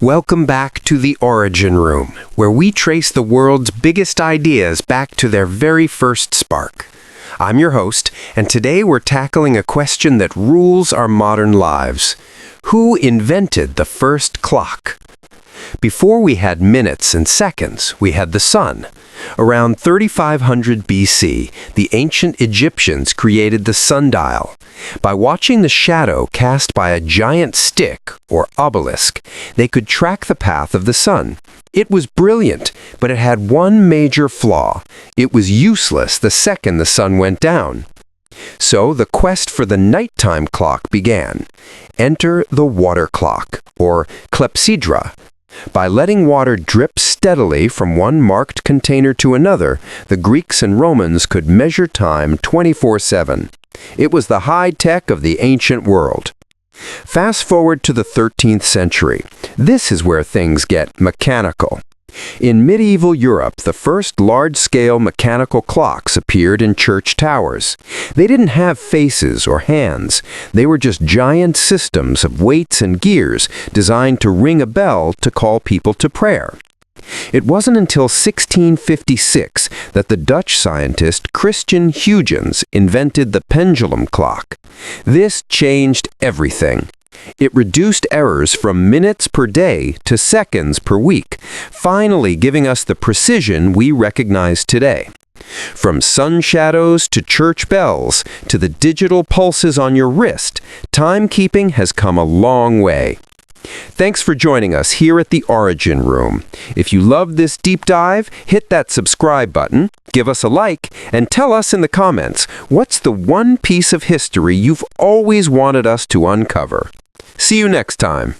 Welcome back to the Origin Room, where we trace the world's biggest ideas back to their very first spark. I'm your host, and today we're tackling a question that rules our modern lives. Who invented the first clock? Before we had minutes and seconds, we had the sun. Around 3500 BC, the ancient Egyptians created the sundial. By watching the shadow cast by a giant stick, or obelisk, they could track the path of the sun. It was brilliant, but it had one major flaw. It was useless the second the sun went down. So the quest for the nighttime clock began. Enter the water clock, or Clepsydra. By letting water drip steadily from one marked container to another, the Greeks and Romans could measure time 24/7. It was the high-tech of the ancient world. Fast forward to the 13th century. This is where things get mechanical. In medieval Europe, the first large-scale mechanical clocks appeared in church towers. They didn't have faces or hands. They were just giant systems of weights and gears designed to ring a bell to call people to prayer. It wasn't until 1656 that the Dutch scientist Christian Huygens invented the pendulum clock. This changed everything. It reduced errors from minutes per day to seconds per week, finally giving us the precision we recognize today. From sun shadows to church bells to the digital pulses on your wrist, timekeeping has come a long way. Thanks for joining us here at the Origin Room. If you loved this deep dive, hit that subscribe button, give us a like, and tell us in the comments, what's the one piece of history you've always wanted us to uncover? See you next time.